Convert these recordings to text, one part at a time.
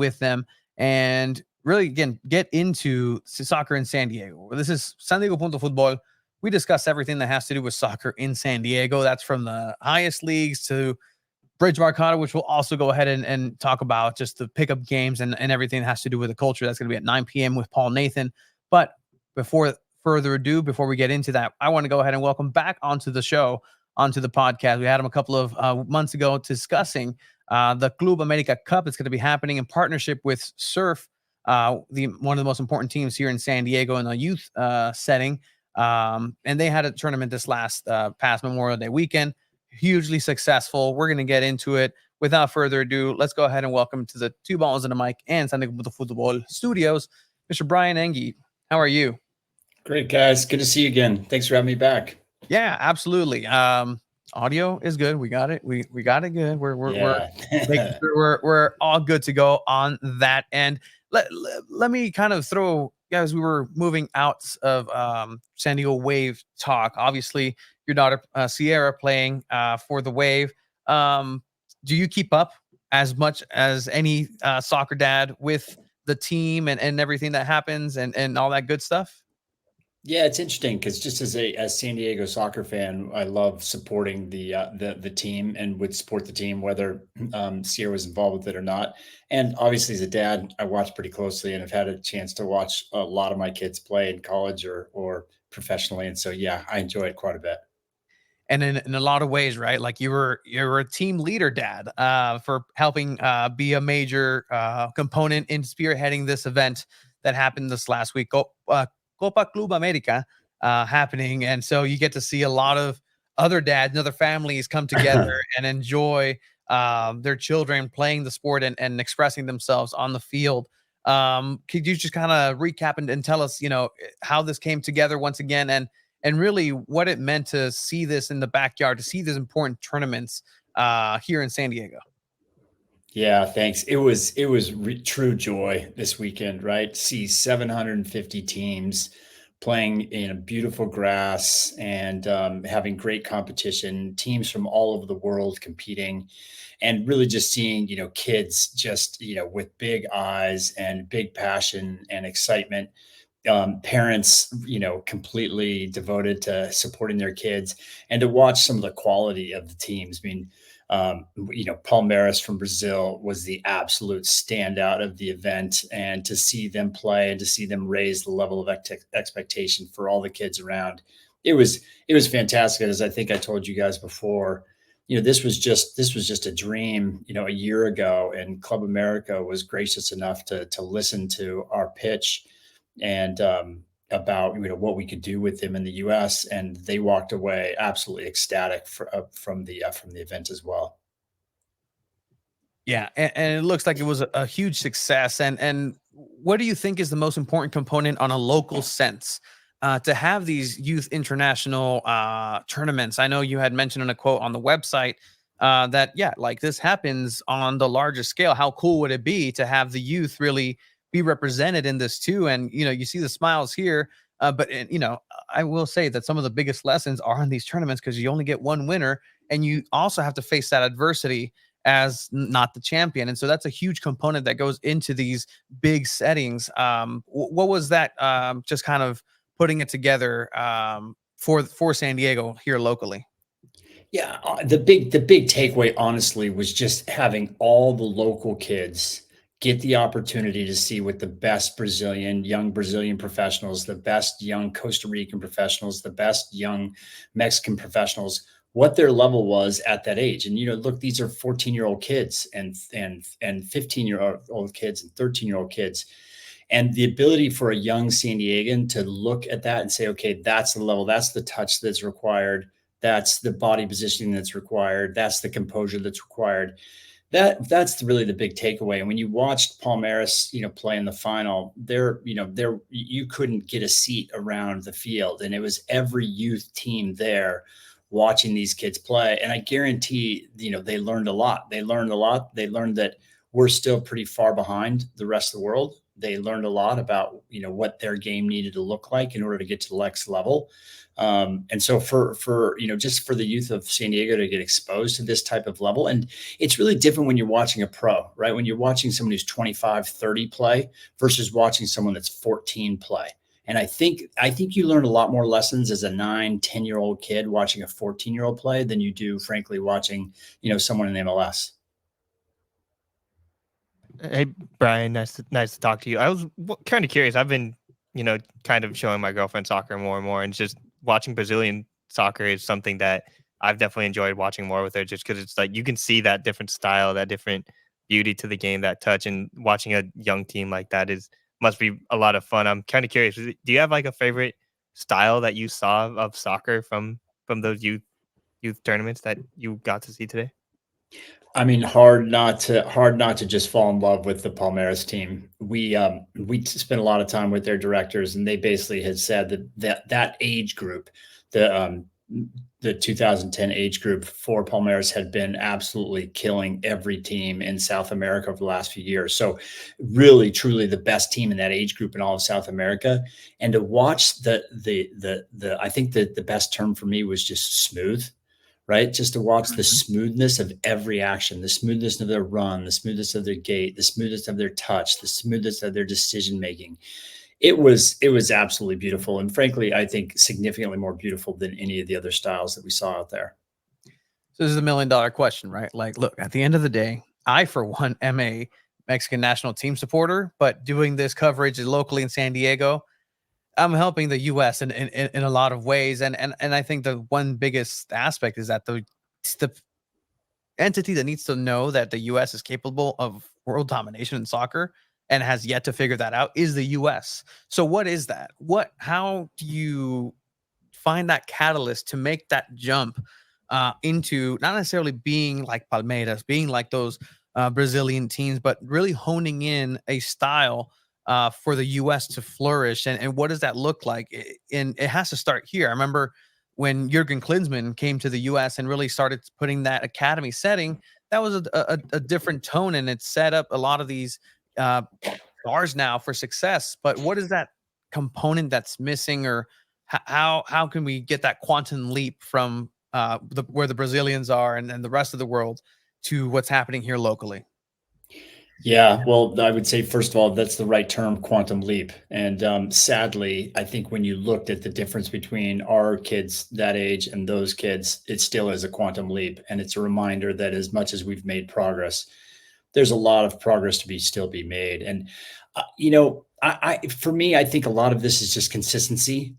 with them and really, again, get into soccer in San Diego. This is San Diego Punto Football. We discuss everything that has to do with soccer in San Diego. That's from the highest leagues to Bridge Marcata, which we'll also go ahead and talk about just the pickup games and everything that has to do with the culture. That's going to be at 9 p.m. with Paul Nathan. But before further ado, before we get into that, I want to go ahead and welcome back onto the show, onto the podcast. We had him a couple of months ago discussing the Club America Cup. It's going to be happening in partnership with Surf, one of the most important teams here in San Diego in a youth setting. And they had a tournament this past Memorial Day weekend. Hugely successful. We're going to get into it. Without further ado, let's go ahead and welcome to the Two Balls and a Mic and San Diego Football Studios, Mr. Brian Enge. How are you? Great, guys. Good to see you again. Thanks for having me back. Yeah, absolutely. Audio is good. We got it. We got it good. We're making sure we're all good to go on that end. Let me kind of throw, guys, we were moving out of San Diego Wave talk. Obviously, your daughter Sierra playing for the Wave. Do you keep up as much as any soccer dad with the team and everything that happens and all that good stuff? Yeah, it's interesting because just as San Diego soccer fan, I love supporting the team and would support the team whether Sierra was involved with it or not. And obviously, as a dad, I watch pretty closely and have had a chance to watch a lot of my kids play in college or professionally. And so, yeah, I enjoy it quite a bit. And in a lot of ways, right? Like you're a team leader, dad, for helping be a major component in spearheading this event that happened this last week, Copa Club America, happening, and so you get to see a lot of other dads and other families come together and enjoy their children playing the sport and expressing themselves on the field. Could you just kind of recap and tell us, how this came together once again, and really what it meant to see this in the backyard, to see these important tournaments here in San Diego? Yeah, thanks. It was true joy this weekend, right? See 750 teams playing in a beautiful grass and having great competition, teams from all over the world competing, and really just seeing kids just with big eyes and big passion and excitement. Parents completely devoted to supporting their kids, and to watch some of the quality of the teams. I mean, Palmeiras from Brazil was the absolute standout of the event, and to see them play and to see them raise the level of expectation for all the kids around, it was fantastic. As I think I told you guys before, this was just a dream, a year ago, and Club America was gracious enough to listen to our pitch and about what we could do with them in the U.S. And they walked away absolutely ecstatic from the event as well. Yeah, and it looks like it was a huge success. And what do you think is the most important component on a local sense to have these youth international tournaments? I know you had mentioned in a quote on the website that like this happens on the largest scale. How cool would it be to have the youth really be represented in this too? And you see the smiles here, but I will say that some of the biggest lessons are in these tournaments because you only get one winner, and you also have to face that adversity as not the champion. And so that's a huge component that goes into these big settings. What was that, just kind of putting it together for San Diego here locally? Yeah, the big takeaway, honestly, was just having all the local kids get the opportunity to see what the best young Brazilian professionals, the best young Costa Rican professionals, the best young Mexican professionals, what their level was at that age. And look, these are 14-year-old kids and 15-year-old kids and 13-year-old kids. And the ability for a young San Diegan to look at that and say, okay, that's the level, that's the touch that's required, that's the body positioning that's required, that's the composure that's required. That's really the big takeaway. And when you watched Palmeiras, play in the final, you couldn't get a seat around the field, and it was every youth team there watching these kids play. And I guarantee, they learned a lot. They learned a lot. They learned that we're still pretty far behind the rest of the world. They learned a lot about what their game needed to look like in order to get to the next level. And so for just for the youth of San Diego to get exposed to this type of level, and it's really different when you're watching a pro, right? When you're watching someone who's 25, 30 play versus watching someone that's 14 play. And I think you learn a lot more lessons as a 9, 10-year-old kid watching a 14-year-old play than you do, frankly, watching, someone in MLS. Hey, Brian, nice to talk to you. I was kind of curious. I've been, kind of showing my girlfriend soccer more and more, and just watching Brazilian soccer is something that I've definitely enjoyed watching more with her, just because it's like you can see that different style, that different beauty to the game, that touch, and watching a young team like that is must be a lot of fun. I'm kind of curious. Do you have like a favorite style that you saw of soccer from those youth tournaments that you got to see today? I mean, hard not to just fall in love with the Palmeiras team. We spent a lot of time with their directors, and they basically had said that age group, the um, the 2010 age group for Palmeiras had been absolutely killing every team in South America over the last few years. So, really, truly, the best team in that age group in all of South America. And to watch I think that the best term for me was just smooth, right? Just to watch the Mhm. smoothness of every action, the smoothness of their run, the smoothness of their gait, the smoothness of their touch, the smoothness of their decision making. It was absolutely beautiful, and frankly, I think significantly more beautiful than any of the other styles that we saw out there. So this is $1 million question, right? Like, look, at the end of the day, I for one am a Mexican national team supporter, but doing this coverage locally in San Diego, I'm helping the US in a lot of ways. And I think the one biggest aspect is that the entity that needs to know that the US is capable of world domination in soccer and has yet to figure that out is the US. So what is that? How do you find that catalyst to make that jump into not necessarily being like Palmeiras, being like those Brazilian teams, but really honing in a style for the U.S. to flourish? And what does that look like? And it has to start here. I remember when Jurgen Klinsmann came to the U.S. and really started putting that academy setting. That was a different tone, and it set up a lot of these uh, stars now for success. But what is that component that's missing, or how can we get that quantum leap from where the Brazilians are and the rest of the world to what's happening here locally? Yeah, well, I would say first of all, that's the right term, quantum leap. And sadly, I think when you looked at the difference between our kids that age and those kids, it still is a quantum leap, and it's a reminder that as much as we've made progress, there's a lot of progress to be still be made. And for me, I think a lot of this is just consistency.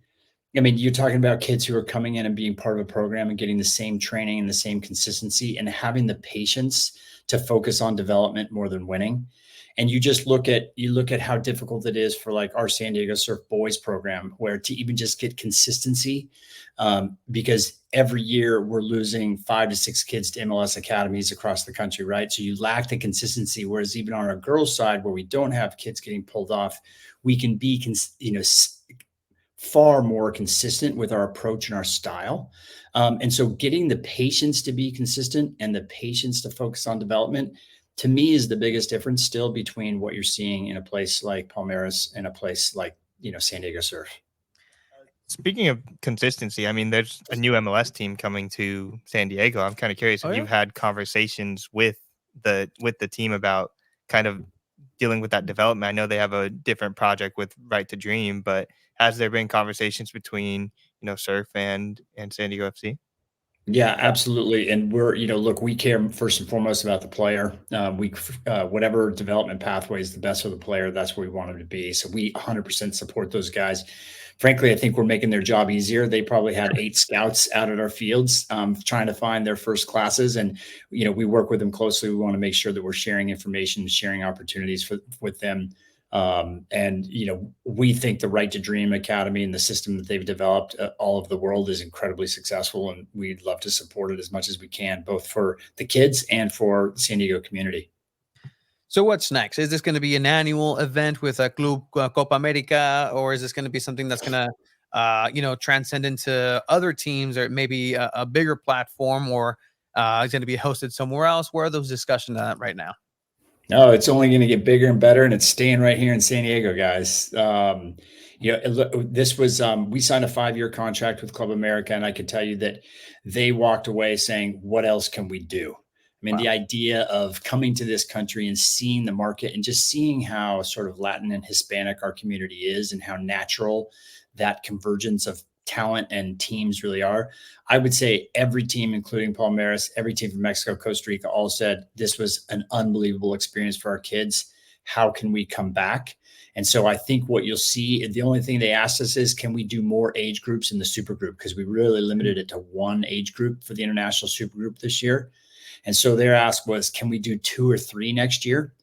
I mean, you're talking about kids who are coming in and being part of a program and getting the same training and the same consistency and having the patience to focus on development more than winning. And you look at how difficult it is for like our San Diego Surf Boys program, where to even just get consistency, because every year we're losing 5 to 6 kids to MLS academies across the country, right? So you lack the consistency. Whereas even on our girls' side, where we don't have kids getting pulled off, we can be, far more consistent with our approach and our style. And so getting the patience to be consistent and the patience to focus on development, to me, is the biggest difference still between what you're seeing in a place like Palmeiras and a place like, San Diego Surf. Speaking of consistency, I mean, there's a new MLS team coming to San Diego. I'm kind of curious Oh if yeah. you've had conversations with the team about kind of dealing with that development. I know they have a different project with Right to Dream, but has there been conversations between Surf and San Diego FC? Yeah, absolutely. And look, we care first and foremost about the player. Whatever development pathway is the best for the player, that's where we want them to be. So we 100% support those guys. Frankly, I think we're making their job easier. They probably had 8 scouts out at our fields, trying to find their first classes. And, we work with them closely. We want to make sure that we're sharing information, sharing opportunities with them. And we think the Right to Dream Academy and the system that they've developed all over the world is incredibly successful, and we'd love to support it as much as we can, both for the kids and for the San Diego community. So what's next? Is this going to be an annual event with a Club Copa America, or is this going to be something that's going to, transcend into other teams, or maybe a bigger platform, or is going to be hosted somewhere else? Where are those discussions at right now? No, it's only going to get bigger and better, and it's staying right here in San Diego, guys. This was we signed a 5-year contract with Club America, and I can tell you that they walked away saying, "What else can we do?" I mean, Wow. the idea of coming to this country and seeing the market and just seeing how sort of Latin and Hispanic our community is, and how natural that convergence of talent and teams really are. I would say every team, including Palmeiras, every team from Mexico, Costa Rica, all said this was an unbelievable experience for our kids. How can we come back? And so I think what you'll see, the only thing they asked us is, can we do more age groups in the super group? Because we really limited it to one age group for the international super group this year. And so their ask was, can we do 2 or 3 next year?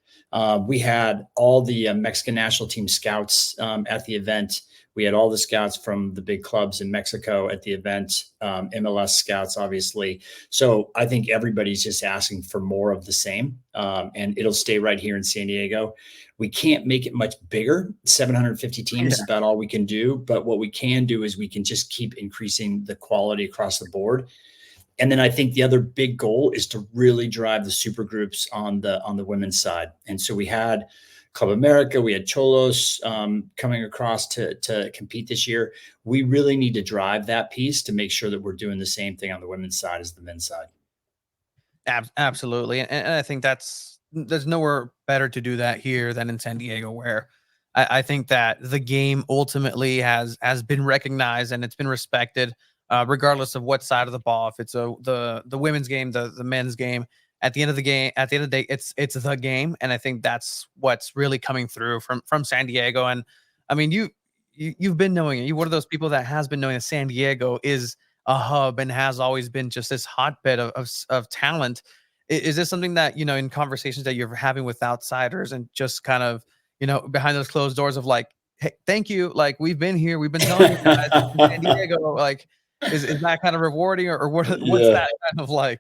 We had all the Mexican national team scouts at the event. We had all the scouts from the big clubs in Mexico at the event, MLS scouts, obviously. So I think everybody's just asking for more of the same, and it'll stay right here in San Diego. We can't make it much bigger. 750 teams is about all we can do. But what we can do is we can just keep increasing the quality across the board. And then I think the other big goal is to really drive the super groups on the women's side. And so we had Copa America, we had Cholos coming across to compete this year. We really need to drive that piece to make sure that we're doing the same thing on the women's side as the men's side. Absolutely, and I think there's nowhere better to do that here than in San Diego, where I think that the game ultimately has been recognized and it's been respected, regardless of what side of the ball. If it's the women's game, the men's game, at the end of the game, at the end of the day, it's the game, and I think that's what's really coming through from San Diego. And I mean, you've been knowing it. You're one of those people that has been knowing that San Diego is a hub and has always been just this hotbed of talent. Is this something that, in conversations that you're having with outsiders and just kind of, behind those closed doors of like, hey, thank you, like we've been here, we've been telling you guys in San Diego, like, is that kind of rewarding, or what's Yeah. that kind of like?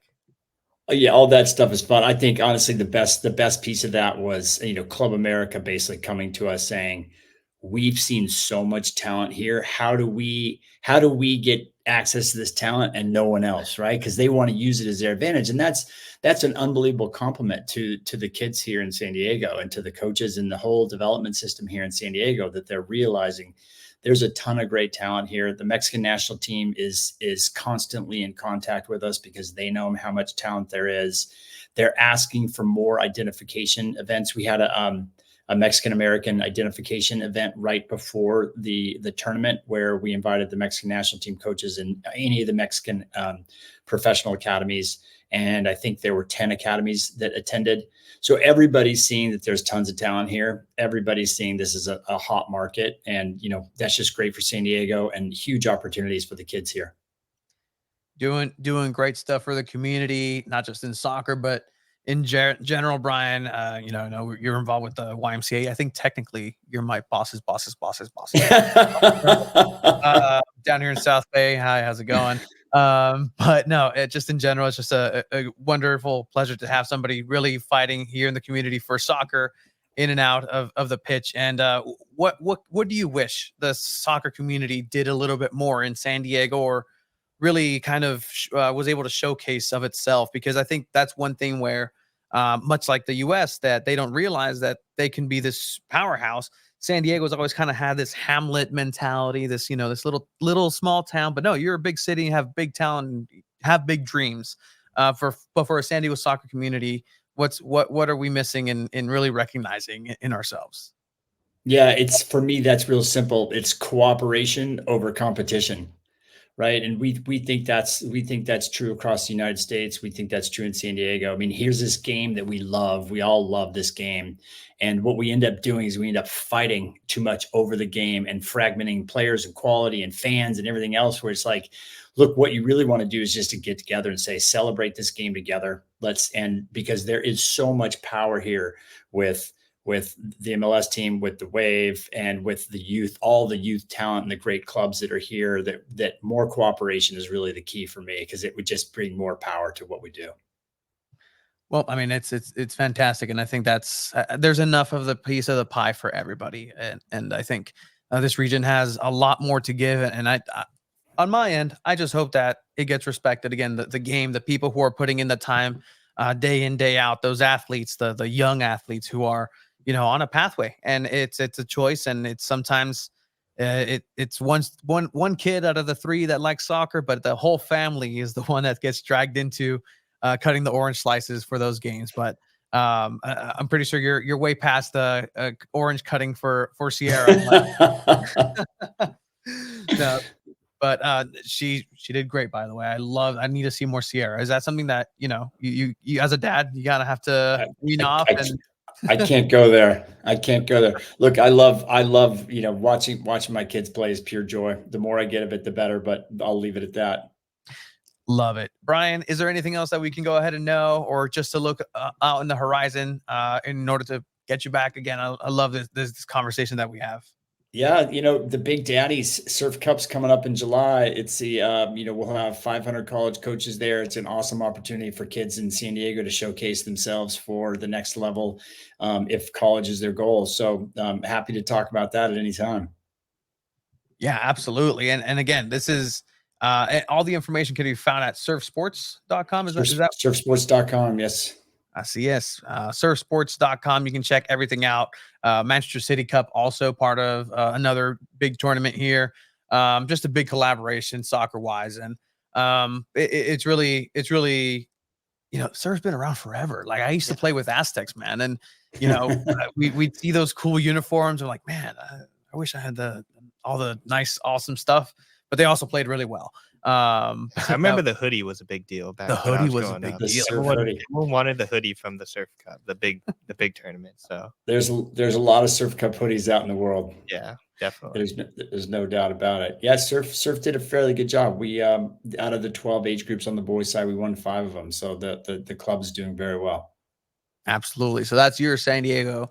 Yeah, all that stuff is fun. I think honestly the best piece of that was, Club America basically coming to us saying, "We've seen so much talent here. How do we get access to this talent and no one else?" Right? Because they want to use it as their advantage. And that's an unbelievable compliment to the kids here in San Diego and to the coaches and the whole development system here in San Diego, that they're realizing there's a ton of great talent here. The Mexican national team is constantly in contact with us because they know how much talent there is. They're asking for more identification events. We had a Mexican American identification event right before the tournament, where we invited the Mexican national team coaches and any of the Mexican professional academies. And I think there were 10 academies that attended. So everybody's seeing that there's tons of talent here. Everybody's seeing this is a hot market, and that's just great for San Diego and huge opportunities for the kids here. Doing great stuff for the community, not just in soccer, but in general, Brian. I know you're involved with the YMCA. I think technically you're my boss's down here in South Bay. Hi, how's it going? But no, just in general, it's just a wonderful pleasure to have somebody really fighting here in the community for soccer in and out of the pitch. And what do you wish the soccer community did a little bit more in San Diego, or really kind of was able to showcase of itself? Because I think that's one thing where, much like the US, that they don't realize that they can be this powerhouse. San Diego's always kind of had this Hamlet mentality, this little small town. But no, you're a big city, have big talent, and have big dreams. But for a San Diego soccer community, what are we missing in really recognizing in ourselves? Yeah, it's for me, that's real simple. It's cooperation over competition. Right. And we think that's true across the United States. We think that's true in San Diego. I mean, here's this game that we love. We all love this game. And what we end up doing is we end up fighting too much over the game and fragmenting players and quality and fans and everything else, where it's like, look, what you really want to do is just to get together and say, celebrate this game together. And because there is so much power here with the MLS team, with the Wave, and with the youth, all the youth talent and the great clubs that are here, that more cooperation is really the key for me, because it would just bring more power to what we do. Well, I mean, it's fantastic, and I think that's there's enough of the piece of the pie for everybody, and I think this region has a lot more to give. And on my end, I just hope that it gets respected again. The game, the people who are putting in the time, day in, day out, those athletes, the young athletes who are, on a pathway, and it's a choice, and it's sometimes it's one kid out of the three that likes soccer, but the whole family is the one that gets dragged into cutting the orange slices for those games. But I'm pretty sure you're way past the orange cutting for Sierra. No, but she did great, by the way. I need to see more Sierra. Is that something that you as a dad, you gotta have to wean off? I, And I can't go there. I can't go there. Look, I love, watching my kids play is pure joy. The more I get of it, the better, but I'll leave it at that. love it. Brian, is there anything else that we can go ahead and know, or just to look out in the horizon in order to get you back again? I love this conversation that we have. Yeah, the Big Daddies Surf Cup's coming up in July. It's the we'll have 500 college coaches there. It's an awesome opportunity for kids in San Diego to showcase themselves for the next level, if college is their goal. So happy to talk about that at any time. Yeah, absolutely. And again, this is all the information can be found at surfsports.com. Is that Surfsports.com, yes. I see? Yes. Surfsports.com. You can check everything out. Manchester City Cup, also part of another big tournament here. Just a big collaboration soccer wise. And it's really, surf's been around forever. Like, I used to play with Aztecs, man. And, we'd see those cool uniforms. I'm like, man, I wish I had all the nice, awesome stuff, but they also played really well. I remember the hoodie was a big deal back The when I hoodie was was a growing big up. deal. Everyone wanted the hoodie from the Surf Cup, the big tournament. So There's a lot of Surf Cup hoodies out in the world. yeah, definitely. There's no doubt about it. Yeah, Surf did a fairly good job. We out of the 12 age groups on the boys side, we won 5 of them. So the club's doing very well. Absolutely. So that's your San Diego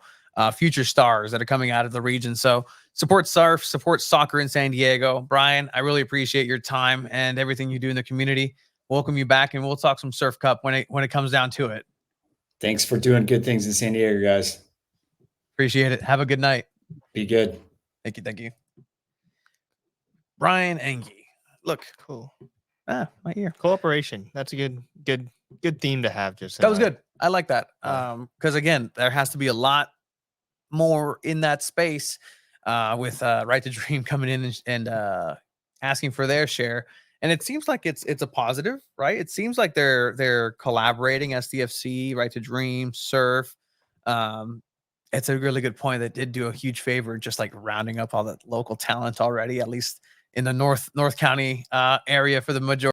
future stars that are coming out of the region. So support surf, support soccer in San Diego. Brian, I really appreciate your time and everything you do in the community. Welcome you back, and we'll talk some Surf Cup when it comes down to it. Thanks for doing good things in San Diego, guys. Appreciate it. Have a good night. Be good. Thank you. Thank you. Brian Enge. Look, Cool. my ear. Cooperation. That's a good theme to have. Just That was tonight. good. I like that. Yeah. Because again, there has to be a lot more in that space with Right to Dream coming in and asking for their share. And it seems like it's a positive, right? It seems like they're collaborating, SDFC, Right to Dream, Surf. It's a really good point. That did do a huge favor, just like rounding up all the local talent already, at least in the North County area for the majority.